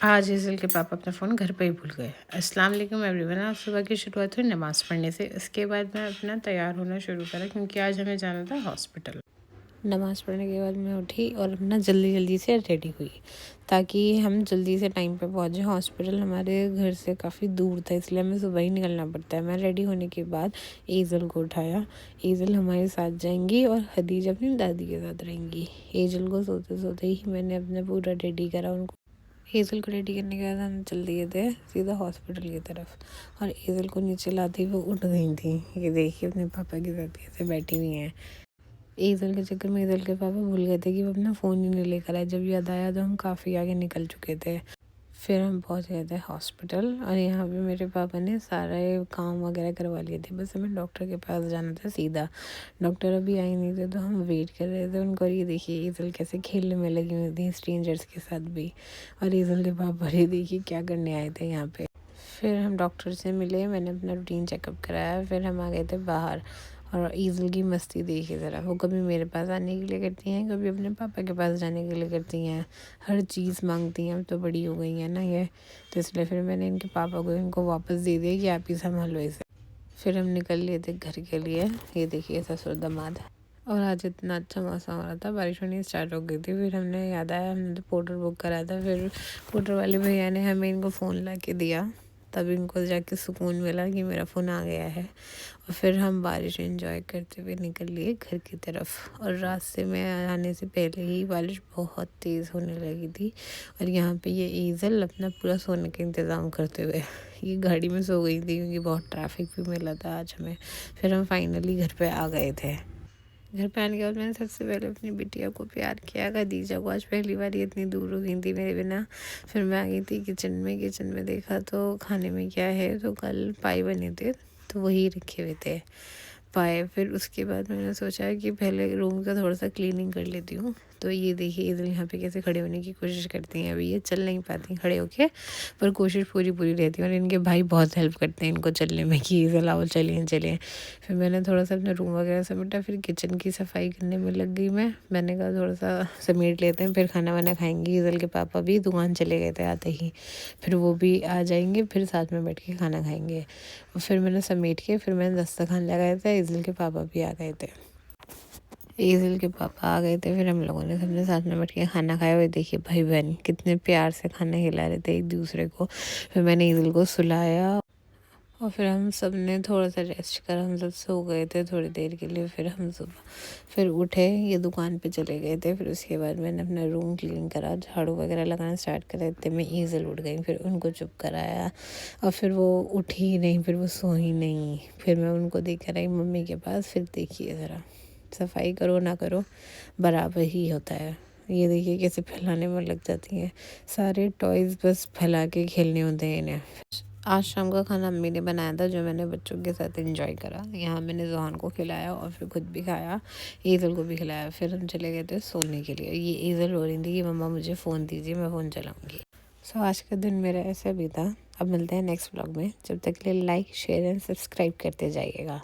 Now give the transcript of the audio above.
आज ईज़ल के पापा अपना फ़ोन घर पे ही भूल गए। अस्सलाम वालेकुम एवरीवन। आज सुबह की शुरुआत हुई नमाज़ पढ़ने से। इसके बाद मैं अपना तैयार होना शुरू करा क्योंकि आज हमें जाना था हॉस्पिटल। नमाज़ पढ़ने के बाद मैं उठी और अपना जल्दी से रेडी हुई ताकि हम जल्दी से टाइम पे पहुँच जाएँ। हॉस्पिटल हमारे घर से काफ़ी दूर था, इसलिए हमें सुबह ही निकलना पड़ता है। मैं रेडी होने के बाद ईज़ल को उठाया। ईज़ल हमारे साथ जाएंगी और खदीजा अपनी दादी के साथ रहेंगी। ईज़ल को सोते ही मैंने अपना पूरा रेडी करा उनको। हेज़ल को रेडी करने के बाद हम चल दिए थे सीधा हॉस्पिटल की तरफ और हेज़ल को नीचे लाते ही वो उठ गई थी। ये देखिए अपने पापा के साथ कैसे बैठी हुई हैं। हेज़ल के चक्कर में हेज़ल के पापा भूल गए थे कि वो अपना फ़ोन ही नहीं लेकर आए। जब याद आया तो हम काफ़ी आगे निकल चुके थे। फिर हम पहुंच गए थे हॉस्पिटल और यहाँ पे मेरे पापा ने सारे काम वगैरह करवा लिए थे। बस हमें डॉक्टर के पास जाना था सीधा। डॉक्टर अभी आए नहीं थे तो हम वेट कर रहे थे उनको। ये देखिए ईज़ल कैसे खेलने में लगी हुई थी स्ट्रेंजर्स के साथ भी। और ईज़ल के पापा ये देखिए क्या करने आए थे यहाँ पे। फिर हम डॉक्टर से मिले, मैंने अपना रूटीन चेकअप कराया। फिर हम आ गए थे बाहर और ईज़ल की मस्ती देखिए ज़रा। वो कभी मेरे पास आने के लिए करती हैं, कभी अपने पापा के पास जाने के लिए करती हैं। हर चीज़ मांगती हैं। अब तो बड़ी हो गई हैं ना ये, तो इसलिए फिर मैंने इनके पापा को इनको वापस दे दिया कि आप ही संभालो इसे। फिर हम निकल लिए थे घर के लिए। ये देखिए ससुर दामाद। और आज इतना अच्छा मौसम हो रहा था, बारिश होनी स्टार्ट हो गई थी। फिर हमने याद आया हमने तो पोर्टर बुक करा था। फिर पोर्टर वाले भैया ने हमें इनको फ़ोन ला के दिया, तब इनको जाके सुकून मिला कि मेरा फ़ोन आ गया है। और फिर हम बारिश एंजॉय करते हुए निकल लिए घर की तरफ। और रास्ते में आने से पहले ही बारिश बहुत तेज़ होने लगी थी। और यहाँ पे ये ईज़ल अपना पूरा सोने का इंतज़ाम करते हुए ये गाड़ी में सो गई थी क्योंकि बहुत ट्रैफिक भी मिला था आज हमें। फिर हम फाइनली घर पे आ गए थे। घर पे आने के बाद मैंने सबसे पहले अपनी बिटिया को प्यार किया। खदीजा को आज पहली बार ये इतनी दूर हो गई थी मेरे बिना। फिर मैं आ गई थी किचन में देखा तो खाने में क्या है, तो कल पाई बने थे तो वही रखे हुए थे पाए। फिर उसके बाद मैंने सोचा कि पहले रूम का थोड़ा सा क्लीनिंग कर लेती हूँ। तो ये देखिए ईज़ल यहाँ पे कैसे खड़े होने की कोशिश करती हैं। अभी ये चल नहीं पाती खड़े होके, पर कोशिश पूरी रहती है। और इनके भाई बहुत हेल्प करते हैं इनको चलने में कि ईज़ल आओ चलिए। फिर मैंने थोड़ा सा अपना रूम वगैरह समेटा। फिर किचन की सफाई करने में लग गई मैंने कहा थोड़ा सा समेट लेते हैं, फिर खाना वाना खाएंगे। ईज़ल के पापा भी दुकान चले गए थे आते ही, फिर वो भी आ जाएंगे, फिर साथ में बैठ के खाना खाएंगे। और फिर मैंने समेट के फिर मैंने दस्तरखान लगाया था। ईज़ल के पापा भी आ गए थे। ईज़ल के पापा आ गए थे, फिर हम लोगों ने सबने साथ में बैठ के खाना खाया। और देखिए भाई बहन कितने प्यार से खाना खिला रहे थे एक दूसरे को। फिर मैंने ईज़ल को सुलाया और फिर हम सब ने थोड़ा सा रेस्ट करा। हम सब सो गए थे थोड़ी देर के लिए। फिर हम सुबह फिर उठे, ये दुकान पे चले गए थे। फिर उसके बाद मैंने अपना रूम क्लीन करा, झाड़ू वगैरह लगाना स्टार्ट कर देते मैं ईज़ल उठ गई। फिर उनको चुप कराया और फिर वो उठी ही नहीं, फिर वो सोई नहीं। फिर मैं उनको देख कर आई मम्मी के पास। फिर देखिए ज़रा, सफाई करो ना करो बराबर ही होता है। ये देखिए कैसे फैलाने में लग जाती हैं। सारे टॉयज़ बस फैला के खेलने होते हैं इन्हें। आज शाम का खाना अम्मी ने बनाया था जो मैंने बच्चों के साथ एंजॉय करा। यहाँ मैंने ज़ोहान को खिलाया और फिर खुद भी खाया, ईज़ल को भी खिलाया। फिर हम चले गए थे सोने के लिए। ये ईज़ल हो रही थी कि मम्मा मुझे फ़ोन दीजिए, मैं फ़ोन चलाऊँगी। सो आज का दिन मेरा ऐसा भी था। अब मिलते हैं नेक्स्ट व्लॉग में। जब तक के लिए लाइक शेयर एंड सब्सक्राइब करते जाइएगा।